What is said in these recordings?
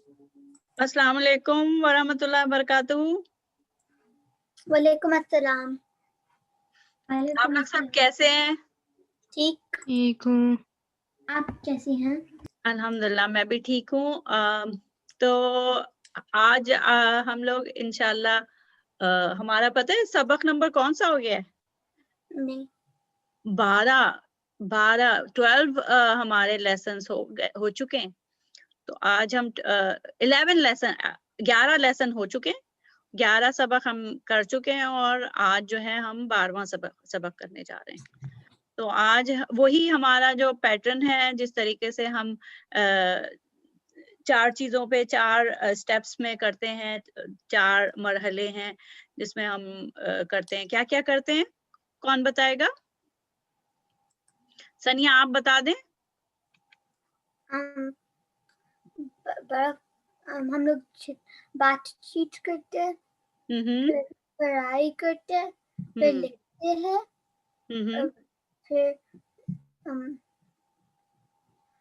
अस्सलाम वालेकुम वरहमतुल्लाहि वबरकातुहू। वालेकुम अस्सलाम। आप लोग सब कैसे हैं? ठीक हूँ। आप कैसी हैं? अल्हम्दुलिल्लाह मैं भी ठीक हूँ। तो आज हम लोग इंशाल्लाह हमारा पता है सबक नंबर कौन सा हो गया है? नहीं। 12 हमारे लेसन्स हो चुके हैं। तो आज हम 11 लेसन हो चुके हैं। 11 सबक हम कर चुके हैं और आज जो है हम 12वां सबक करने जा रहे हैं। तो आज वही हमारा जो पैटर्न है, जिस तरीके से हम 4 चीज़ों पे 4 स्टेप्स में करते हैं, 4 मरहले हैं जिसमें हम करते हैं। क्या-क्या करते हैं? कौन बताएगा? सनिया आप बता दें? हम लोग बातचीत करते हैं, फिर पढ़ाई करते हैं, फिर लिखते हैं, फिर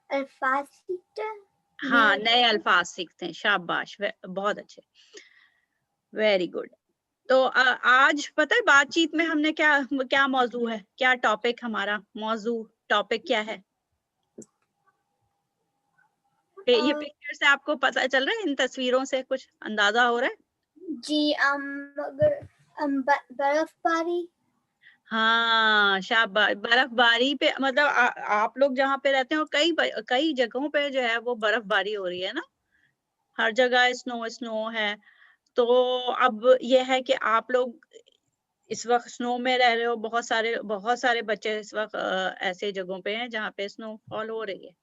अल्फाज सीखते हैं। हाँ, नए अल्फाज सीखते हैं। शाबाश, बहुत अच्छे, वेरी गुड। तो आज पता है बातचीत में हमने क्या मौजू है, क्या टॉपिक हमारा टॉपिक क्या है? ये पिक्चर से आपको पता चल रहा है, इन तस्वीरों से कुछ अंदाजा हो रहा है? जी बर्फबारी। हाँ, शाबाश, बर्फबारी पे मतलब आप लोग जहाँ पे रहते हो कई जगहों पे जो है वो बर्फबारी हो रही है ना, हर जगह स्नो है। तो अब ये है कि आप लोग इस वक्त स्नो में रह रहे हो, बहुत सारे बच्चे इस वक्त ऐसे जगहों पे हैं जहाँ पे स्नोफॉल हो रही है।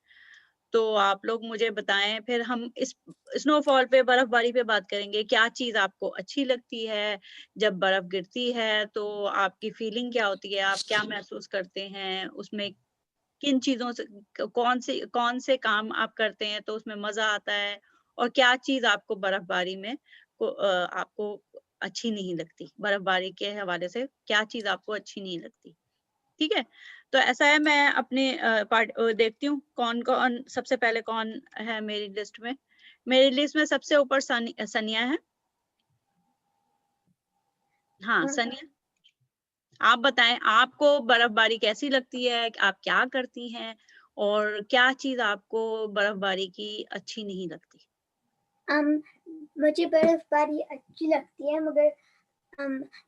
तो आप लोग मुझे बताएं, फिर हम इस स्नोफॉल पे, बर्फबारी पे बात करेंगे। क्या चीज आपको अच्छी लगती है? जब बर्फ गिरती है तो आपकी फीलिंग क्या होती है? आप क्या महसूस करते हैं उसमें? किन चीजों से कौन से काम आप करते हैं तो उसमें मजा आता है? और क्या चीज आपको बर्फबारी में आपको अच्छी नहीं लगती? बर्फबारी के हवाले से क्या चीज आपको अच्छी नहीं लगती? ठीक है? तो ऐसा है, मैं अपने देखती हूँ कौन-कौन सबसे पहले कौन है मेरी लिस्ट में। मेरी लिस्ट में सबसे ऊपर सनिया है। हाँ, सनिया, आप बताएँ आपको बर्फबारी कैसी लगती है? आप क्या करती हैं? और क्या चीज़ आपको बर्फबारी की अच्छी नहीं लगती? मुझे बर्फबारी अच्छी लगती है, मगर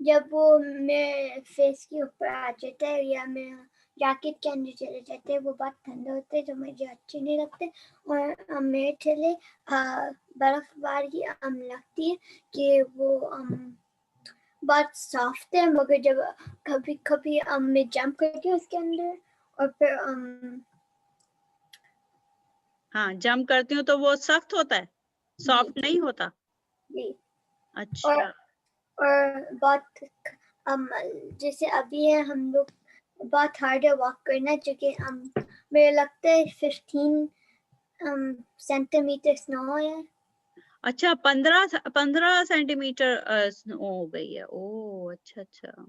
जब वो मेरे फेस के ऊपर आ जाता है या मेरा जैकेट के अंदर चले जाते हैं, वो बहुत ठंडा होते हैं, जो मुझे अच्छे नहीं लगते। और मेरे लिए बर्फबारी लगती है कि वो बहुत सॉफ्ट है, मगर जब कभी-कभी मैं जंप करती हूँ उसके अंदर और फिर हाँ, जंप करती हूँ तो वो सख्त होता है? सॉफ्ट नहीं होता? जी। अच्छा। और बहुत जैसे अभी है, हम लोग बहुत हार्ड है वॉक करना, क्योंकि मुझे लगता है 15 सेंटीमीटर स्नो है। अच्छा, 15 सेंटीमीटर स्नो हो गई है। ओह! अच्छा।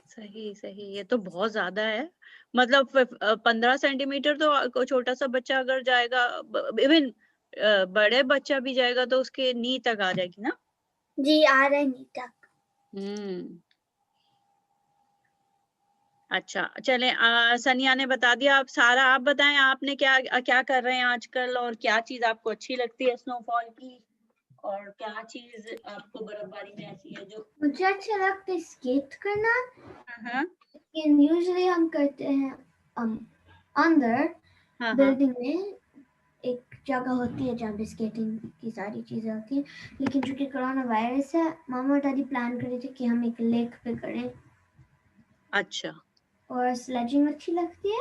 सही, ये तो बहुत ज़्यादा है। मतलब 15 सेंटीमीटर तो छोटा-सा बच्चा अगर जाएगा, इवन बड़े बच्चा भी जाएगा तो उसके नी तक आ जाएगी ना? जी, आ रहा है नी तक। हुँ। अच्छा, चलें, सनिया ने बता दिया। अब सारा आप बताएँ, आपने क्या कर रहे हैं आजकल और क्या चीज़ आपको अच्छी लगती है स्नोफॉल की? और क्या चीज़ आपको बर्फबारी में ऐसी है जो मुझे अच्छा लगता है स्केट करना। हाँ। लेकिन यूजुअली हम करते हैं अंदर हाँ। बिल्डिंग में एक जगह होती है जहाँ पे स्केटिंग की सारी चीजें होती हैं। लेकिन चूंकि कोरोना वायरस है, मामा और दादी प्लान कर रहे थे कि हम एक लेक पे करें। अच्छा। और स्लेजिंग अच्छी लगती है।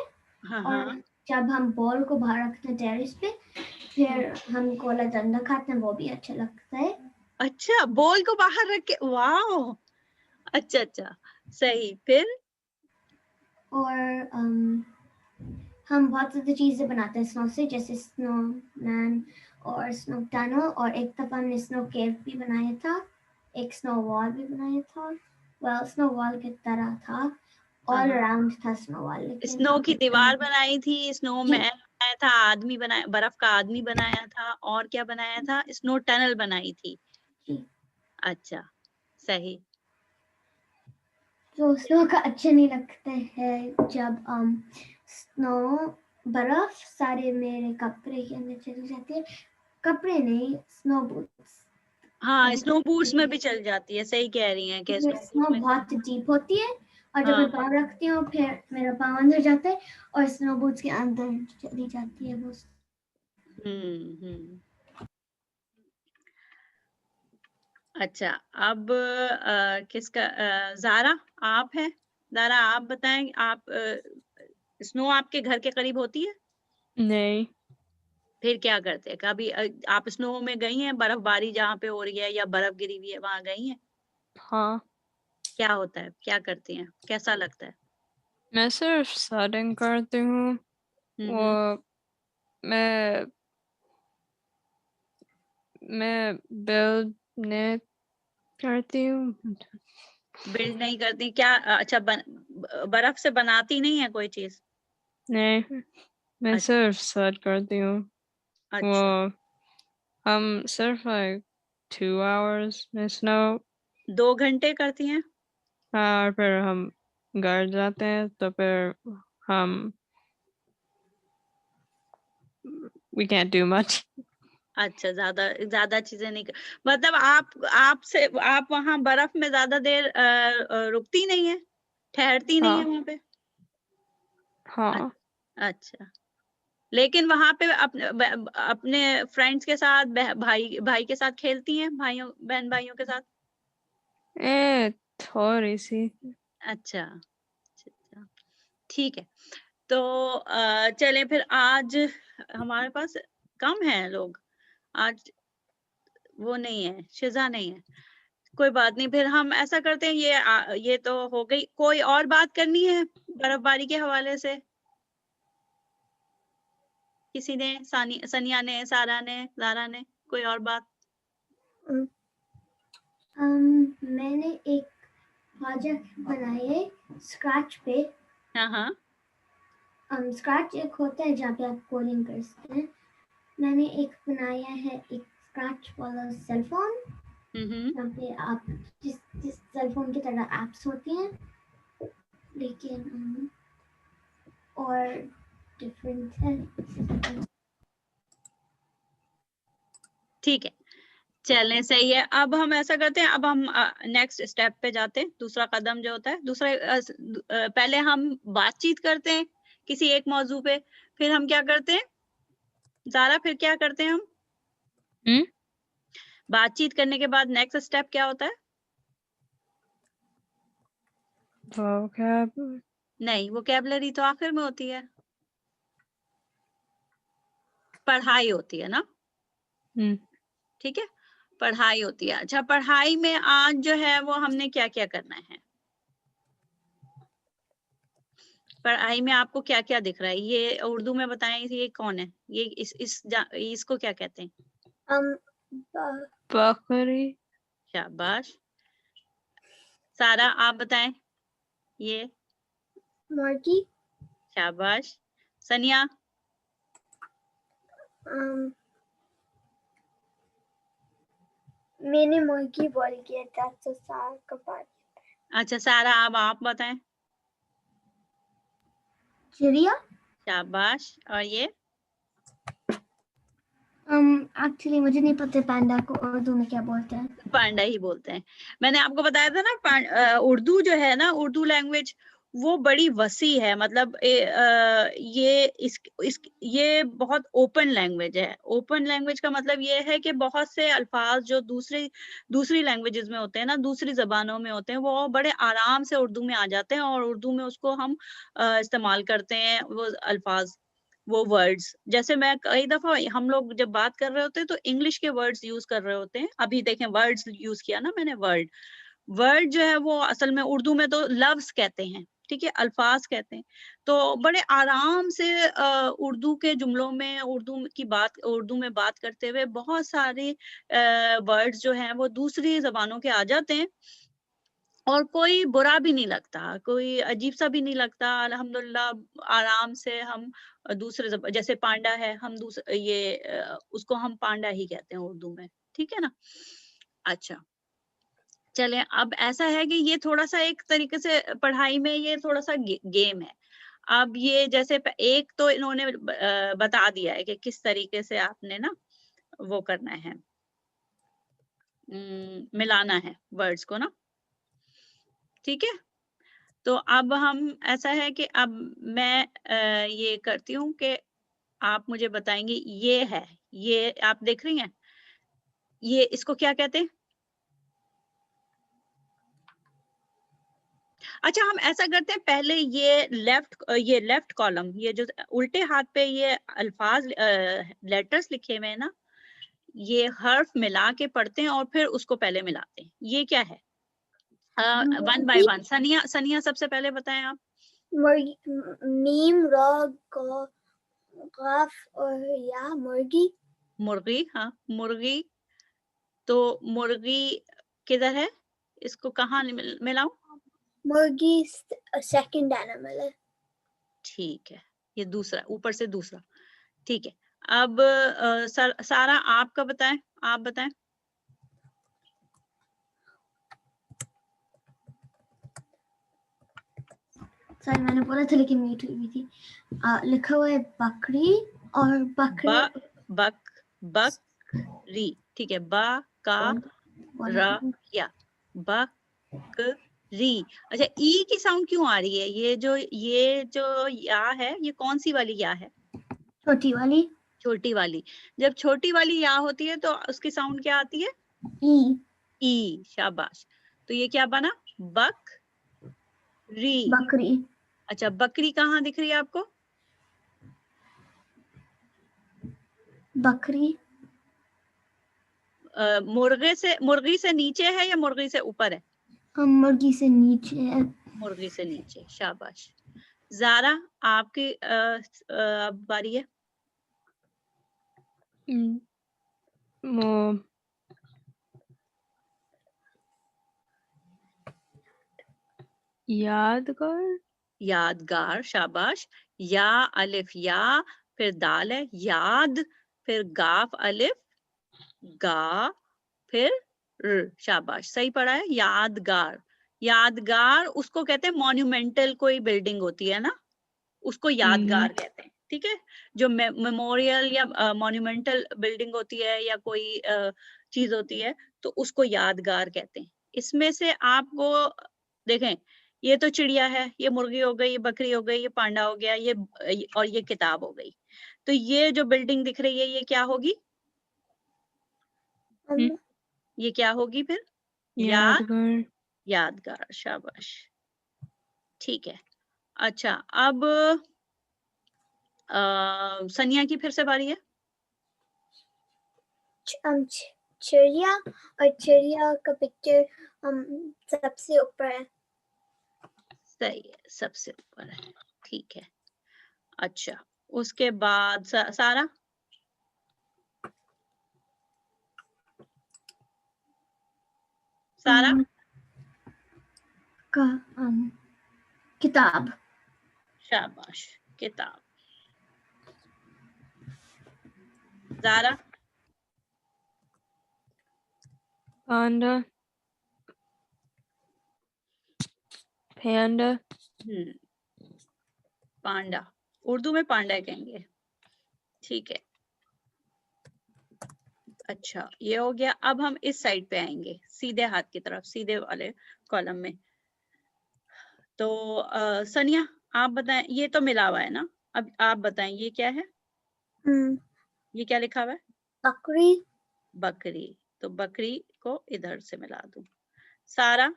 और जब हम बॉल को बाहर रखते हैं टेरेस पे, फिर हम कोला डंडा खाते हैं, वो भी अच्छा लगता है। अच्छा, बॉल को बाहर रख के, वाओ! अच्छा, सही, फिर? और हम बहुत ज़्यादा चीज़ें बनाते हैं स्नो से, जैसे स्नोमैन और स्नो टनल, और एक दफ़ा हमने स्नो केव भी बनाया था, एक स्नो वॉल भी बनाया था। वेल, स्नो वॉल की तरह था, ऑल अराउंड था स्नो वॉल, लेकिन स्नो की दीवार बनाई थी, स्नोमैन बनाया था, आदमी बनाया, बर्फ का आदमी बनाया था, और क्या बनाया था? स्नो टनल बनाई थी। जी। अच्छा, सही। तो स्नो का अच्छे नहीं लगते हैं जब स्नो बर्फ सारे मेरे कपड़े के अंदर चली जाती है, कपड़े नहीं, स्नो बूट्स। हाँ, स्नो बूट्स में भी चल जाती है, सही कह रही हैं कि स्नो स्नो बूट्स में। बहुत डीप होती है और जब हाँ, मैं पाँव रखती हूँ फिर मेरा पाँव अंदर जाता है और स्नो बूट्स के अंदर चली जाती है वो। हम्म। अच्छा, अब किसका ज़ारा, आप हैं? ज़ारा, आप बताएं, आप स्नो आपके घर के करीब होती है? नहीं। फिर क्या करते हैं? कभी आप स्नो में गई हैं? बर्फबारी जहाँ पे हो रही है या बर्फ गिरी हुई है, वहां गई हैं? हाँ, क्या होता है? क्या करती हैं? कैसा लगता है? मैं सिर्फ स्टार्टिंग करती हूँ। वो हम्म। मैं मैं बिल्ड नहीं करती हूँ। बिल्ड नहीं करती क्या? अच्छा, बर्फ से बनाती नहीं है कोई चीज? नहीं, मैं अच्छा। सिर्फ स्टार्ट करती हूँ। वो अच्छा, हम सिर्फ like 2 hours में स्नो। 2 घंटे करती हैं? हाँ, और फिर हम घर जाते हैं तो फिर हम we can't do much. अच्छा, ज्यादा ज्यादा चीजें नहीं मतलब आप वहां बर्फ में ज्यादा देर रुकती नहीं है, ठहरती नहीं है हाँ, वहां पे? हाँ, अच्छा, लेकिन वहां पे अपने फ्रेंड्स के साथ, भाई भाई के साथ खेलती हैं, भाइयों बहन भाइयों के साथ? थोड़ी सी। अच्छा, अच्छा, ठीक है। तो चलें फिर, आज हमारे पास कम है लोग, आज वो नहीं है, शिजा नहीं है। कोई बात नहीं, फिर हम ऐसा करते हैं, ये तो हो गई। कोई और बात करनी है बर्फबारी के हवाले से? किसी ने, सनिया ने, सारा ने, जारा ने, कोई और बात? मैंने एक प्रोजेक्ट बनाई है स्क्रैच पे। हाँ, हाँ। स्क्रैच एक होता है जहाँ पे आप कोडिंग कर सकते हैं। मैंने एक बनाया है एक स्क्रैच वाला सेल फोन, हम्म। जहाँ पे आप जिस सेल फोन की तरह एप्स होती हैं, लेकिन और डिफरेंट है। ठीक है, चलें, सही है। अब हम ऐसा करते हैं, अब हम नेक्स्ट स्टेप पे जाते हैं। दूसरा कदम जो होता है, पहले हम बातचीत करते हैं किसी एक मौजू पे, फिर हम क्या करते हैं ज़ारा, फिर क्या करते हैं हम? हम्म। बातचीत करने के बाद नेक्स्ट स्टेप क्या होता है? vocab नहीं, वोकैबुलरी तो आखिर में होती है, पढ़ाई होती है ना? हम्म। ठीक है, पढ़ाई होती है। अच्छा, पढ़ाई में आज जो है वो हमने क्या क्या करना है? पढ़ाई में आपको क्या क्या दिख रहा है? ये उर्दू में बताएं, ये कौन है? ये इसको क्या कहते हैं? बकरी। शाबाश। सारा, आप बताएं, ये? मुर्गी। शाबाश। सनिया? मैंने मुर्गी बोल किया था तो सार का बात। अच्छा, सारा, अब आप बताएं। चिड़िया। शाबाश। और ये? एक्चुअली मुझे नहीं पता पांडा को उर्दू में क्या बोलते हैं। पांडा ही बोलते हैं। मैंने आपको बताया था ना, उर्दू जो है ना, उर्दू लैंग्वेज वो बड़ी वसी है। मतलब ये बहुत ओपन लैंग्वेज है। ओपन लैंग्वेज का मतलब ये है कि बहुत से अल्फाज जो दूसरी लैंग्वेजेस में होते हैं ना, दूसरी जबानों में होते हैं, वो बड़े आराम से उर्दू में आ जाते हैं, और उर्दू में उसको हम इस्तेमाल करते हैं, वो अल्फाज, वो वर्ड्स। जैसे मैं कई दफा, हम लोग जब बात कर रहे होते हैं तो इंग्लिश के वर्ड्स यूज कर रहे होते हैं। अभी देखें, वर्ड्स यूज किया ना मैंने, वर्ड जो है वो असल में उर्दू में तो लफ्ज कहते हैं, ठीक है, अल्फाज कहते हैं। तो बड़े आराम से उर्दू के जुमलों में, उर्दू में बात करते हुए बहुत सारे वर्ड्स जो हैं वो दूसरी जबानों के आ जाते हैं, और कोई बुरा भी नहीं लगता, कोई अजीब सा भी नहीं लगता। अल्हम्दुलिल्लाह आराम से हम दूसरे जैसे पांडा है, हम उसको हम पांडा ही कहते हैं उर्दू में, ठीक है ना। अच्छा, चलें, अब ऐसा है कि ये थोड़ा-सा एक तरीके से पढ़ाई में ये थोड़ा-सा गेम है। अब ये जैसे एक तो इन्होंने बता दिया है कि किस तरीके से आपने ना वो करना है, मिलाना है वर्ड्स को ना, ठीक है। तो अब हम ऐसा है कि अब मैं ये करती हूँ कि आप मुझे बताएंगे, ये है, ये आप देख रही हैं, ये इसको क्या कहते हैं? अच्छा, हम ऐसा करते हैं, पहले ये लेफ्ट कॉलम, ये जो उल्टे हाथ पे ये अल्फाज लेटर्स लिखे हुए हैं ना, ये हर्फ मिला के पढ़ते हैं और फिर उसको पहले मिलाते हैं। ये क्या है? One by one. सनिया सबसे पहले बताएं आप। मीम र काफ और या मुर्गी। मुर्गी, हाँ मुर्गी। तो मुर्गी किधर है? इसको कहाँ मिलाऊं? मुर्गी सेकंड एनिमल है। ठीक है, ये दूसरा, ऊपर से दूसरा, ठीक है। अब सारा आपका बताएं, आप बताएं। सॉरी, मैंने बोला था लेकिन म्यूट हुई थी। लिखा हुआ है बकरी और बकरी बकरी, ठीक है, बा का रा या बकरी। अच्छा, ई की साउंड क्यों आ रही है? ये जो या है, ये कौन सी वाली या है? छोटी वाली। छोटी वाली। जब छोटी वाली या होती है तो उसकी साउंड क्या आती है? ई। शाबाश। तो ये क्या बना? बकरी। बकरी। अच्छा, बकरी कहाँ दिख रही है आपको? बकरी मुर्गी से नीचे है या मुर्गी से ऊपर है? मुर्गी से नीचे है। मुर्गी से नीचे, शाबाश। ज़ारा, आपकी बारी है। वो यादगार। यादगार, शाबाश। या अलिफ या, फिर दाल है याद, फिर गाफ अलिफ गा, फिर शाबाश, सही पढ़ा है। यादगार। यादगार उसको कहते हैं, मॉन्यूमेंटल कोई बिल्डिंग होती है ना, उसको यादगार कहते हैं, ठीक है। जो मेमोरियल या मॉन्यूमेंटल बिल्डिंग होती है या कोई चीज होती है, तो उसको यादगार कहते हैं। इसमें से आपको देखें, ये तो चिड़िया है, ये मुर्गी हो गई, ये बकरी हो गई, ये पांडा हो गया, ये और ये किताब हो गई। तो ये जो बिल्डिंग दिख रही है, ये क्या होगी? ये क्या होगी फिर? यादगार। यादगार, शाबाश, ठीक है। अच्छा, अब सनिया की फिर से बारी है। चिड़िया, और चिड़िया का पिक्चर सबसे ऊपर है। सही है, सबसे ऊपर है, ठीक है। अच्छा, उसके बाद सारा। सारा का किताब। शाबाश, किताब। ज़ारा। पांडा। पैंडा। पांडा, उर्दू में पांडा कहेंगे, ठीक है। अच्छा, ये हो गया। अब हम इस साइड पे आएंगे, सीधे हाथ की तरफ, सीधे वाले कॉलम में। तो सनिया, आप बताएं, ये तो मिला हुआ है ना, अब आप बताएं ये क्या है? ये क्या लिखा हुआ है? बकरी। बकरी। तो बकरी को इधर से मिला दूं। सारा।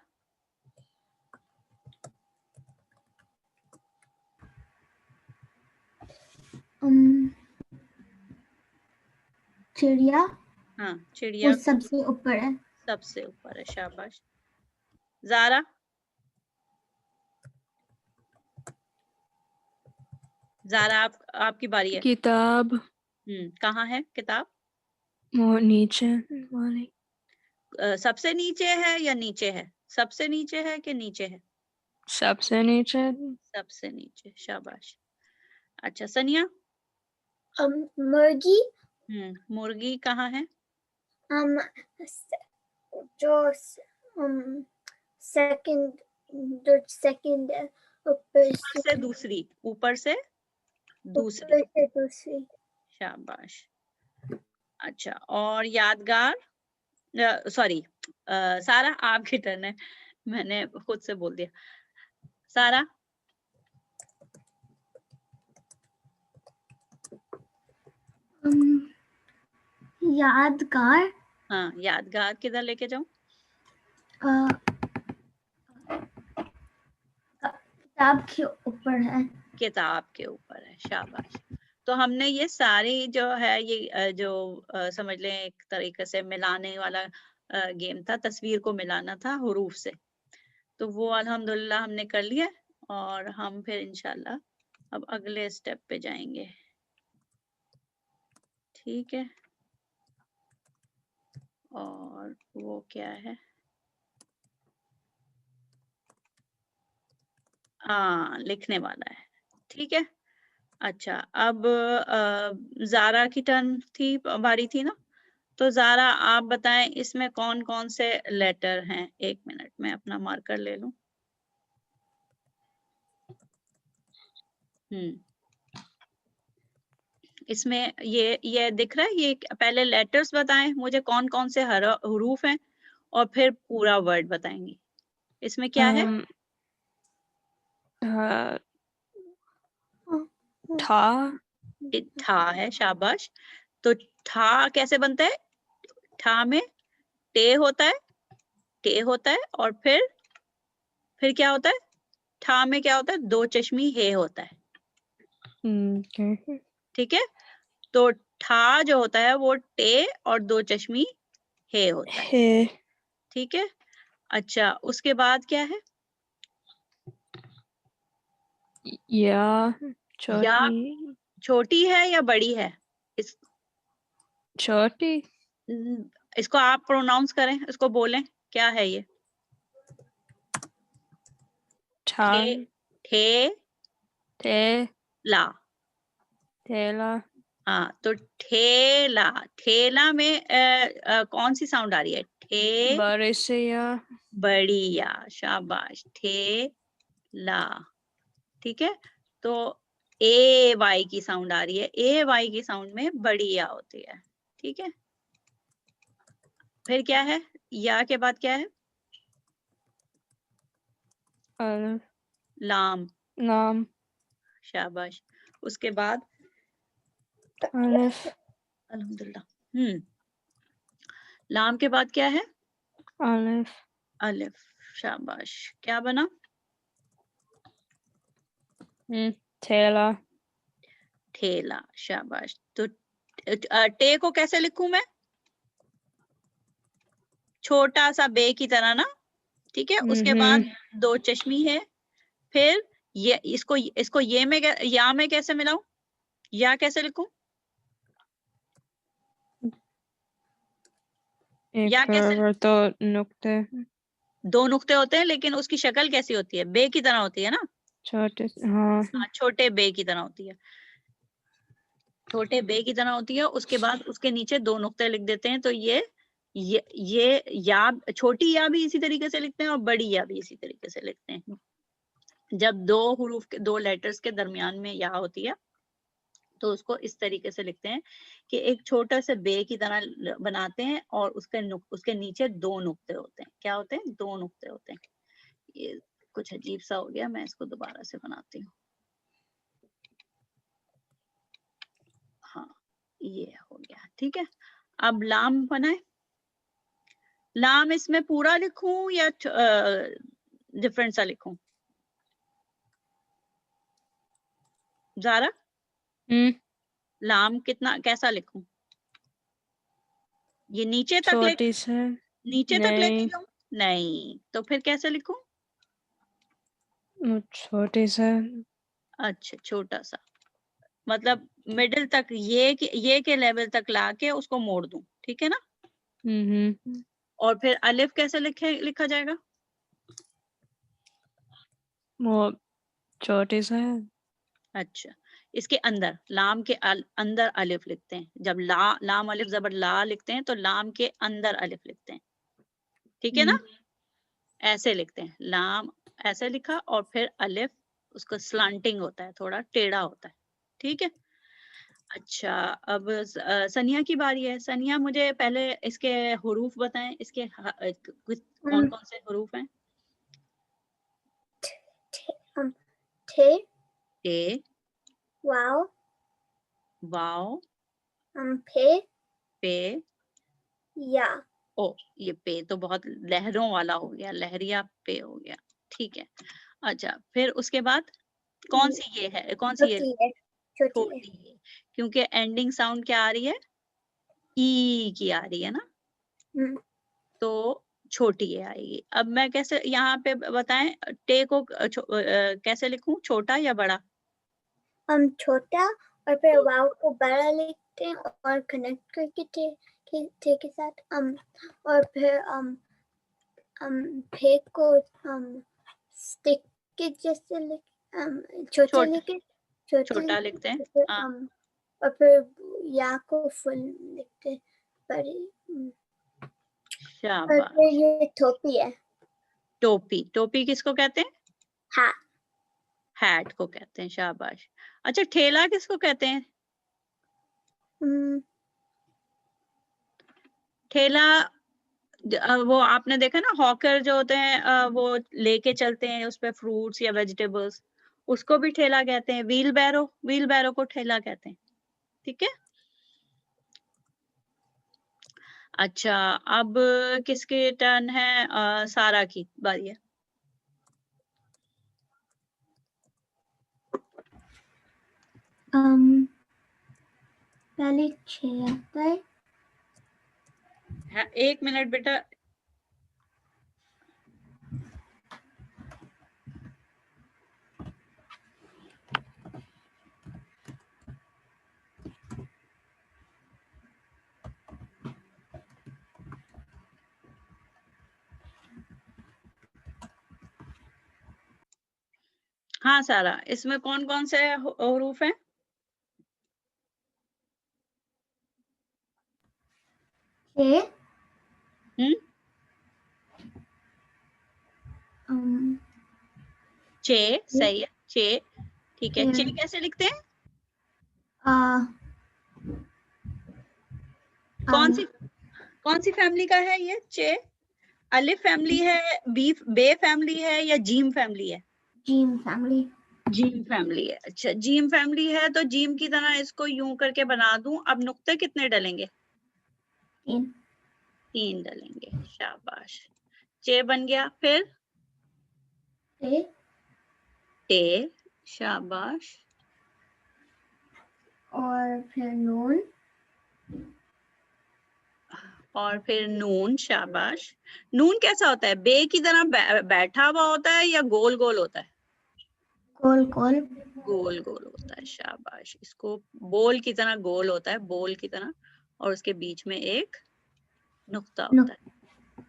चिड़िया। हाँ, चिड़िया सबसे ऊपर है। सबसे ऊपर है, शाबाश। ज़ारा। ज़ारा, आपकी बारी है। किताब। कहाँ है किताब? वो नीचे वाली। सबसे नीचे है या नीचे है? सबसे नीचे है कि नीचे है? सबसे नीचे। सबसे नीचे, शाबाश। अच्छा सनिया? मुर्गी मुर्गी कहाँ है? जो सेकंड जो सेकंड ऊपर से दूसरी, ऊपर से दूसरी, ऊपर से दूसरी। शाबाश। अच्छा, और यादगार, सॉरी सारा आपकी टर्न है, मैंने खुद से बोल दिया। सारा? यादगार हाँ, यादगार किधर लेके जाऊं? किताब के ऊपर है। किताब के ऊपर है, शाबाश। तो हमने ये सारी जो है ये जो समझ लें एक तरीके से मिलाने वाला गेम था, तस्वीर को मिलाना था हुरूफ से। तो वो अल्हम्दुलिल्लाह हमने कर लिया और हम फिर इंशाल्लाह अब अगले स्टेप पे जाएंगे। ठीक है, और वो क्या है? हाँ, लिखने वाला है। ठीक है, अच्छा अब ज़ारा की टर्न थी, बारी थी ना? तो ज़ारा आप बताएं इसमें कौन कौन से लेटर हैं? 1 मिनट में अपना मार्कर ले लूं। इसमें ये दिख रहा है, ये पहले लेटर्स बताएं मुझे कौन कौन से हुरूफ हैं और फिर पूरा वर्ड बताएंगी। इसमें क्या है? था। ठा है, शाबाश। तो ठा कैसे बनता है? ठा में टे होता है, टे होता है, और फिर क्या होता है? ठा में क्या होता है? दो चश्मी हे होता है। ठीक है, तो ठा जो होता है वो टे और दो चश्मी हे होता है। ठीक है, अच्छा उसके बाद क्या है? या या छोटी है या बड़ी है? इस छोटी। इसको आप प्रोनाउंस करें, इसको बोलें, क्या है ये? था। ठे ठे थे ला। थैला। हाँ, तो ठेला, ठेला में कौन सी साउंड आ रही है? ठे बरिसिया। बढ़िया, शाबाश, ठे ला। ठीक है, तो ए वाई की साउंड आ रही है, ए वाई की साउंड में बड़ी या होती है। ठीक है, फिर क्या है? या के बाद क्या है? अलिफ लाम, लाम। शाबाश। उसके बाद अलिफ अल्हम्दुलिल्लाह। लाम के बाद क्या है? अलिफ अलिफ, शाबाश। क्या बना? थैला। ठेला, शाबाश। तो टे को कैसे लिखूं मैं? छोटा सा बे की तरह ना? ठीक है, उसके बाद दो चश्मी है, फिर ये इसको ये में या में कैसे मिलाऊं? या कैसे लिखूं? या कैसे? तो नुक्ते। दो नुक्ते होते हैं, लेकिन उसकी शक्ल कैसी होती है? बे की तरह होती है ना? छोटे। हाँ। हाँ, छोटे बे की तरह होती है, छोटे बे की तरह होती है। उसके बाद उसके नीचे दो नुक्ते लिख देते हैं, तो ये या, छोटी या भी इसी तरीके से लिखते हैं और बड़ी या भी इसी तरीके से लिखते हैं। जब दो हुरूफ के, दो लेटर्स के दरमियान में या होती है तो उसको इस तरीके से लिखते हैं कि एक छोटा सा बे की तरह बनाते हैं और उसके नीचे दो नुक्ते होते हैं। क्या होते हैं? दो नुक्ते होते हैं। ये कुछ अजीब सा हो गया, मैं इसको दोबारा से बनाती हूँ। हाँ, ये हो गया। ठीक है, अब लाम बनाए। लाम इसमें पूरा लिखूं या डिफरेंट सा लिखूं? ज़ारा, लाम कितना कैसा लिखूं? ये नीचे तक छोटी से। नीचे तक लेके नहीं, जाऊं? नहीं, तो फिर कैसे लिखूं? छोटी से। अच्छा, छोटा सा, मतलब मिडिल तक, ये के लेवल तक लाके उसको मोड़ दूं। ठीक है ना? और फिर अलिफ कैसे लिखा जाएगा? वो छोटे से है। अच्छा, इसके अंदर लाम के अंदर अलिफ लिखते हैं। जब लाम अलिफ जबर ला लिखते हैं तो लाम के अंदर अलिफ लिखते हैं, ठीक है ना? ऐसे लिखते हैं, लाम ऐसे लिखा और फिर अलिफ उसका स्लांटिंग होता है, थोड़ा टेढ़ा होता है, ठीक है? अच्छा, अब सनिया की बारी है। सनिया, मुझे पहले इसके हुरूफ बताएं, इसके कौन कौन से हुरूफ हैं? थे, ए, वाव, वाओ, पे, पे, या। ओ, ये पे तो बहुत लहरों वाला हो गया, लहरिया पे हो गया, ठीक है। अच्छा, फिर उसके बाद कौन सी ये है, कौन सी ये? छोटी है, छोटी है। छोटी है, क्योंकि एंडिंग साउंड क्या आ रही है? ई की आ रही है ना, तो छोटी ये आएगी। अब मैं कैसे यहाँ पे बताएं, टे को कैसे लिखूं, छोटा या बड़ा? हम छोटा और फिर वाव को बड़ा लिखते हैं और कनेक्ट करके थे के साथ और फिर फे को स्टिक के जैसे छोटा छोटा लिखे, छोटे छोटा लिखते हैं, फिर हाँ। और फिर या को फुल लिखते हैं, बड़ी। और शाबाश। फिर ये टोपी है। टोपी, टोपी किसको कहते हैं? हाँ, हैट को कहते हैं, शाबाश। अच्छा, ठेला किसको कहते हैं? ठेला वो आपने देखा ना, हॉकर जो होते हैं वो लेके चलते हैं उस पे फ्रूट्स या वेजिटेबल्स, उसको भी ठेला कहते हैं। व्हील बैरो, व्हील बैरो को ठेला कहते हैं, ठीक है। अच्छा, अब किसकी टर्न है? सारा की बारी है। पहले 6 आता है। हाँ, 1 मिनट बेटा। हाँ सारा, इसमें कौन कौन से हरूफ हैं? चे, सही है, चे, ठीक है। चे कैसे लिखते हैं? कौन सी फैमिली का है ये चे? अलिफ फैमिली है, बे फैमिली है या जीम फैमिली है? Gym family. जीम फैमिली है। अच्छा, जीम फैमिली है तो जीम की तरह इसको यूं करके बना दूं। अब नुक्ते कितने डलेंगे? 3 डलेंगे, शाबाश। चे बन गया, फिर टे, शाबाश। और फिर नून, और फिर नून, शाबाश। नून कैसा होता है? बे की तरह बैठा हुआ होता है या गोल गोल होता है? गोल गोल। गोल गोल होता है, शाबाश। इसको बोल की तरह गोल होता है, बोल की तरह, और उसके बीच में एक नुक्ता होता है,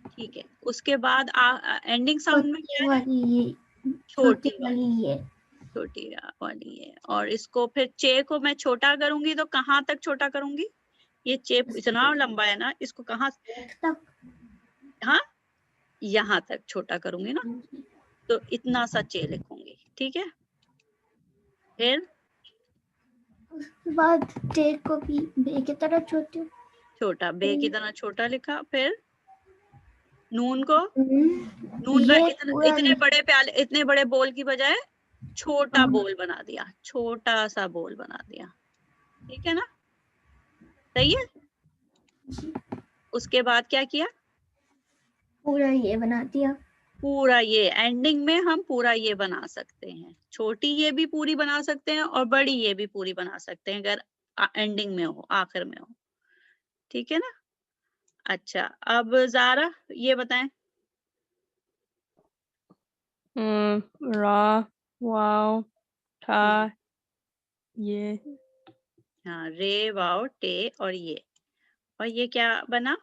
ठीक है। उसके बाद एंडिंग साउंड में क्या है? छोटी वाली, ये छोटी वाली है। और इसको फिर चे को मैं छोटा करूंगी तो कहाँ तक छोटा करूंगी? ये चे इतना लंबा है ना, इसको कहाँ? हाँ, यहाँ तक छोटा करूंगी ना, तो इतना सा चे लिखूंगी, ठीक है। फिर उसके बाद टे को भी बे की तरह छोटा, बे की तरह छोटा लिखा। फिर नून को, नून का ये इतने बड़े प्याले, इतने बड़े बोल की बजाय छोटा बोल बना दिया, छोटा सा बोल बना दिया, ठीक है ना, सही है। उसके बाद क्या किया? पूरा ये बना दिया। पूरा ये, एंडिंग में हम पूरा ये बना सकते हैं। छोटी ये भी पूरी बना सकते हैं और बड़ी ये भी पूरी बना सकते हैं, अगर एंडिंग में हो, आखिर में हो, ठीक है ना। अच्छा, अब जारा ये बताएं। रा, वाव, था, ये। हाँ, रे, वाओ, टे और ये, और ये क्या बना?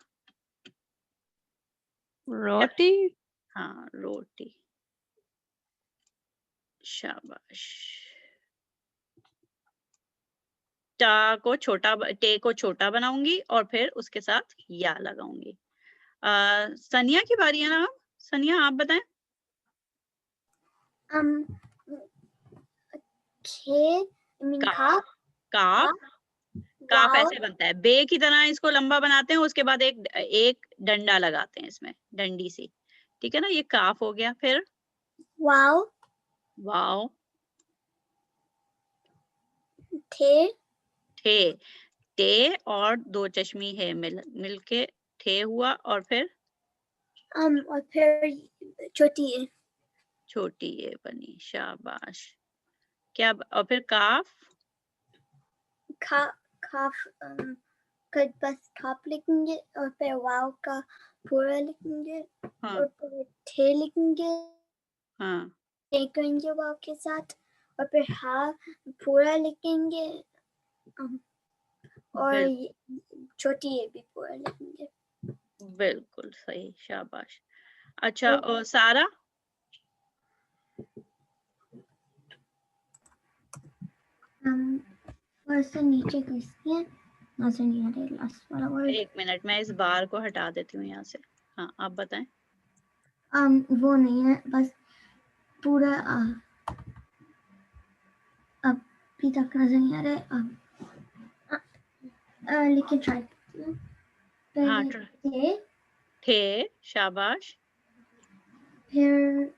रोटी। हाँ, रोटी। शाबाश। टा को छोटा टे को छोटा बनाऊंगी और फिर उसके साथ या लगाऊंगी। सनिया की बारी है ना। अब सनिया आप बताएं। खे मीन काफ। काफ काफ वाव ऐसे बनता है, बे की तरह इसको लंबा बनाते हैं, उसके बाद एक डंडा लगाते हैं इसमें, डंडी सी, ठीक है ना। ये काफ हो गया। फिर वाव वाओ। थे ठे, टे और दो चश्मी है मिलके ठे हुआ, और फिर और फिर छोटी है छोटी ये बनी। शाबाश। क्या और फिर काफ। खा काफ कल बस काफ लिखेंगे और फिर वाव का पूरा लिखेंगे हाँ और फिर थे लिखेंगे, हाँ थे करेंगे वाव के साथ और फिर हा पूरा लिखेंगे और छोटी ये भी पूरा लिखेंगे। बिल्कुल सही, शाबाश। अच्छा, और सारा। से नीचे किसके नजर नहीं आ रही लास्ट वाला वर्ड। एक मिनट, मैं इस बार को हटा देती हूँ यहाँ से। हाँ, आप बताएं। वो नहीं है, बस पूरा अभी तक नजर नहीं आ रहा है। लेकिन ट्राई हाँ, पहले थे। शाबाश। फिर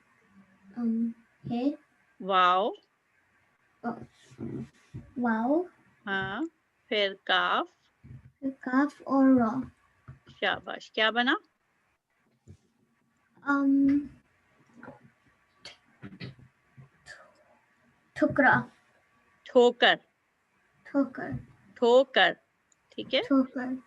है वाओ। वाओ हाँ, फिर काफ। काफ और रॉ। शाबाश। क्या बना? ठुकरा ठोकर। ठोकर ठोकर, ठीक है। ठोकर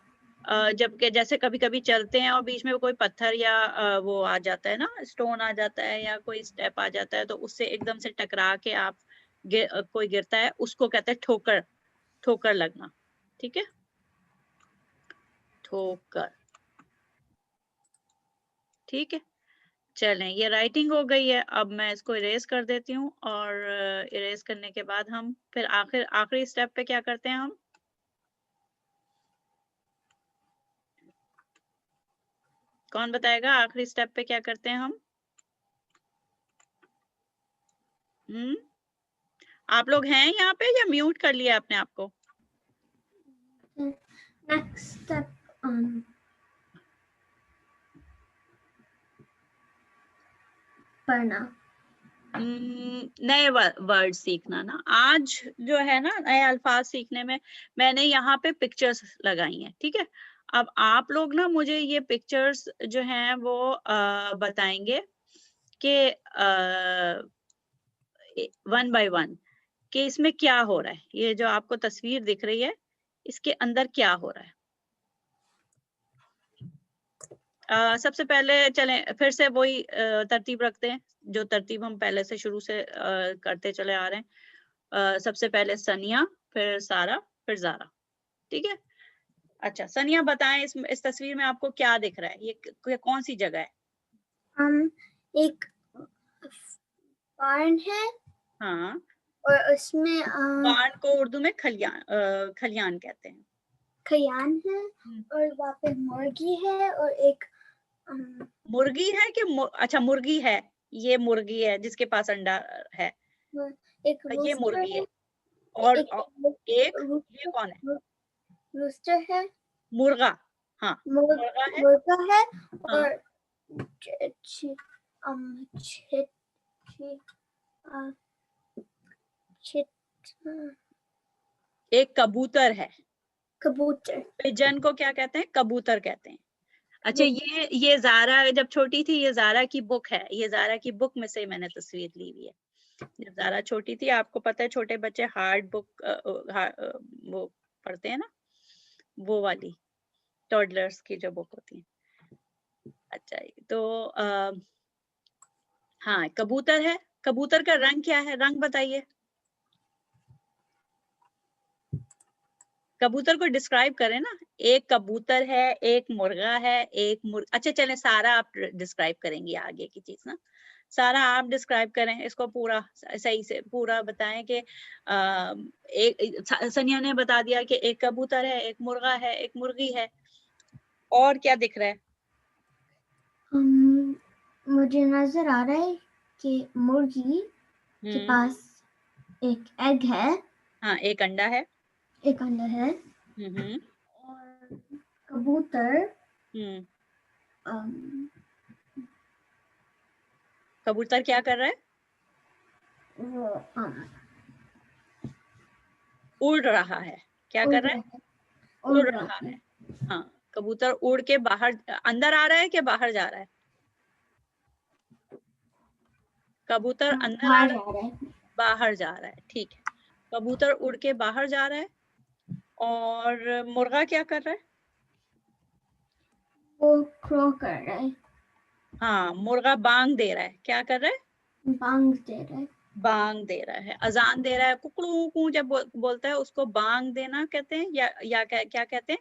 जबकि जैसे कभी कभी चलते हैं और बीच में कोई पत्थर या वो आ जाता है ना, स्टोन आ जाता है या कोई स्टेप आ जाता है, तो उससे एकदम से टकरा के आप कोई गिरता है, उसको कहते हैं ठोकर। ठोकर लगना, ठीक है। ठोकर, ठीक है। चलें, ये राइटिंग हो गई है। अब मैं इसको इरेज कर देती हूँ, और इरेज करने के बाद हम फिर आखिरी स्टेप पे क्या करते हैं हम? कौन बताएगा आखिरी स्टेप पे क्या करते हैं हम? आप लोग हैं यहाँ पे या म्यूट कर लिया आपने आपको? नेक्स्ट स्टेप पढ़ना नए वर्ड सीखना ना। आज जो है ना, नए अल्फाज सीखने में मैंने यहाँ पे पिक्चर्स लगाई हैं, ठीक है। अब आप लोग ना मुझे ये पिक्चर्स जो हैं वो बताएंगे कि वन बाय वन कि इसमें क्या हो रहा है। ये जो आपको तस्वीर दिख रही है, इसके अंदर क्या हो रहा है। सबसे पहले चलें, फिर से वही तरतीब रखते हैं जो तरतीब हम पहले से शुरू से करते चले आ रहे हैं। सबसे पहले सनिया, फिर सारा, फिर जारा, ठीक है। अच्छा, सनिया बताएं, इस तस्वीर में आपको क्या दिख रहा है? ये कौन सी जगह है? एक बार्न है हाँ, और उसमें बार्न को उर्दू में खलियान कहते हैं। खयान है और वहाँ पे मुर्गी है और एक मुर्गी है कि अच्छा, मुर्गी है। ये मुर्गी है जिसके पास अंडा है। एक ये रूस्टर मुर्गी है है। और ये रूस्टर कौन है? रूस्टर है, मुर्गा। हाँ, मुर्गा है। मुर्गा है हाँ, और एक कबूतर है। कबूतर पिजन को क्या कहते हैं? कबूतर कहते हैं। अच्छा, ये जारा जब छोटी थी, ये जारा की बुक है। ये जारा की बुक में से मैंने तस्वीर ली हुई है। जब जारा छोटी थी, आपको पता है छोटे बच्चे हार्ड बुक वो पढ़ते हैं ना, वो वाली टॉडलर्स की जो बुक होती है। अच्छा, तो हाँ, कबूतर है। कबूतर का रंग क्या है? रंग बताइए। कबूतर को डिस्क्राइब करें ना। एक कबूतर है, एक मुर्गा है, अच्छा चलें, सारा आप डिस्क्राइब करेंगी आगे की चीज ना। सारा आप डिस्क्राइब करें इसको पूरा सही से पूरा बताएं कि सनिया ने बता दिया कि एक कबूतर है, एक मुर्गा है, एक मुर्गी है, और क्या दिख रहा है? मुझे नजर आ रहा है कि मुर्गी के पास एक एग है, हाँ, एक अंडा है, एक अंडा है, और कबूतर कबूतर क्या कर रहा है? वो उड़ रहा है। क्या कर रहा है? उड़ रहा है। हाँ, कबूतर उड़ के बाहर अंदर आ रहा है कि बाहर जा रहा है? कबूतर अंदर आ रहा है, बाहर जा रहा है, ठीक है। कबूतर उड़ के बाहर जा रहा है, और मुर्गा क्या कर रहा है? वो क्रो कर रहा है। हाँ, मुर्गा बांग दे रहा है। क्या कर रहा है? बांग दे रहा है। बांग दे रहा है, अजान दे रहा है। कुकड़ू कू जब बोलता है उसको बांग देना कहते हैं, या क्या कहते हैं?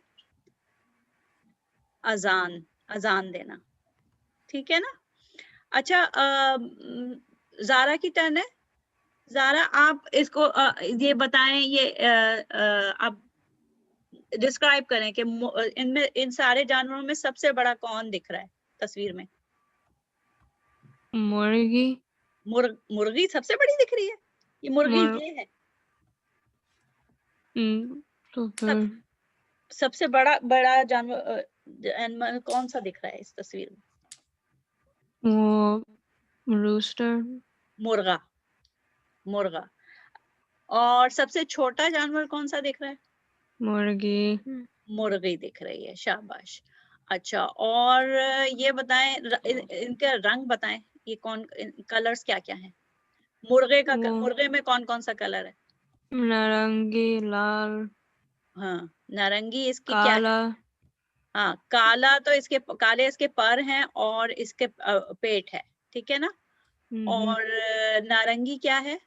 अजान, अजान देना, ठीक है ना। अच्छा, जारा की टर्न है। जारा, आप इसको ये बताएं, ये आप डिस्क्राइब करें कि इनमें, इन सारे जानवरों में सबसे बड़ा कौन दिख रहा है तस्वीर में? मुर्गी। मुर्गी सबसे बड़ी दिख रही है? ये मुर्गी ये है। तो फिर सबसे बड़ा जानवर कौन सा दिख रहा है इस तस्वीर में? वो रूस्टर। मुर्गा, मुर्गा। और सबसे छोटा जानवर कौन सा दिख रहा है? मुर्गी। मुर्गी दिख रही है, शाबाश। अच्छा, और ये बताएं, इनका रंग बताएं, ये कौन, कलर्स क्या क्या हैं? मुर्गे में कौन कौन सा कलर है? नारंगी, लाल, हाँ, नारंगी इसकी क्या है? काला। हाँ, काला तो इसके काले इसके पर हैं और इसके पेट है, ठीक है ना। और नारंगी क्या है?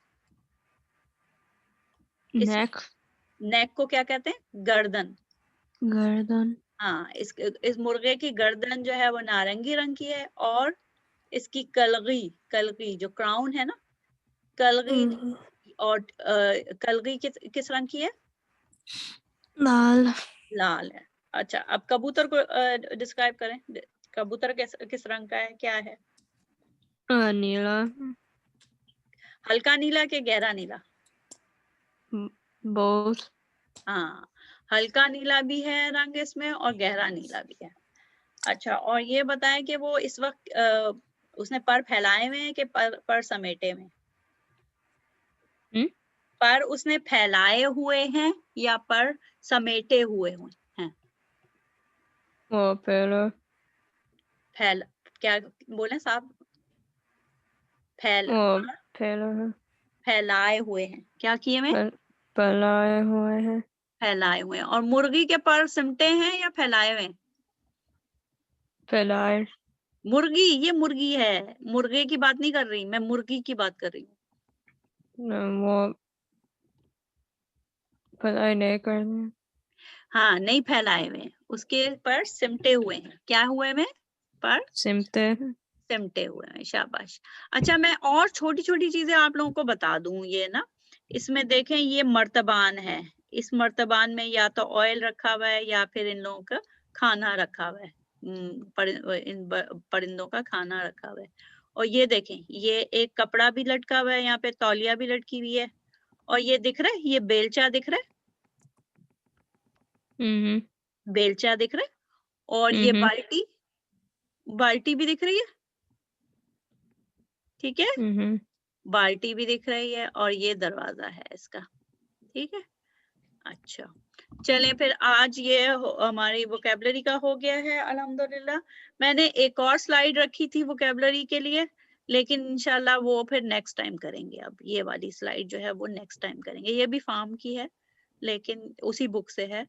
नेक। नेक को क्या कहते हैं? गर्दन। गर्दन। हाँ, इस मुर्गे की गर्दन जो है वो नारंगी रंग की है, और इसकी कलगी, कलगी जो क्राउन है ना, कलगी, और कलगी किस रंग की है? लाल। लाल है। अच्छा, अब कबूतर को डिस्क्राइब करें। कबूतर किस रंग का है, क्या है? नीला। हल्का नीला के गहरा नीला? बोथ। हाँ, हल्का नीला भी है रंग इसमें, और गहरा नीला भी है। अच्छा, और ये बताएं कि वो इस वक्त उसने पर फैलाए हुए हैं कि पर समेटे हुए? पर उसने फैलाए हुए हैं या पर समेटे हुए हैं? वो क्या बोले साहब? फैलाए हुए हैं, क्या किए हुए? फैलाए हुए हैं। फैलाए हुए हैं। और मुर्गी के पर सिमटे हैं या फैलाए हुए हैं? फैलाए। मुर्गी, ये मुर्गी है, मुर्गे की बात नहीं कर रही मैं, मुर्गी की बात कर रही हूँ। वो फैलाए नहीं करते। हाँ, नहीं फैलाए हुए हैं, उसके पर सिमटे हुए हैं। क्या हुए में? पर सिमटे। सिमटे हुए हैं, शाबाश। अच्छा, मैं और छोटी छोटी चीजें आप लोगों को बता दूं। ये ना, इसमें देखें, ये मर्तबान है। इस मर्तबान में या तो ऑयल रखा हुआ है या फिर इन लोगों का खाना रखा हुआ है। इन परिंदों का खाना रखा हुआ है। और ये देखें, ये एक कपड़ा भी लटका हुआ है, यहाँ पे तौलिया भी लटकी हुई है। और ये दिख रहा है, ये बेलचा दिख रहा है, बेलचा दिख रहा है। और ये बाल्टी, बाल्टी भी दिख रही है, ठीक है। बाल्टी भी दिख रही है, और ये दरवाजा है इसका, ठीक है। अच्छा, चलें फिर, आज ये हमारी वोकैबुलरी का हो गया है अल्हम्दुलिल्लाह। मैंने एक और स्लाइड रखी थी वोकैबुलरी के लिए, लेकिन इंशाल्लाह वो फिर नेक्स्ट टाइम करेंगे। अब ये वाली स्लाइड जो है वो नेक्स्ट टाइम करेंगे। ये भी फार्म की है, लेकिन उसी बुक से है।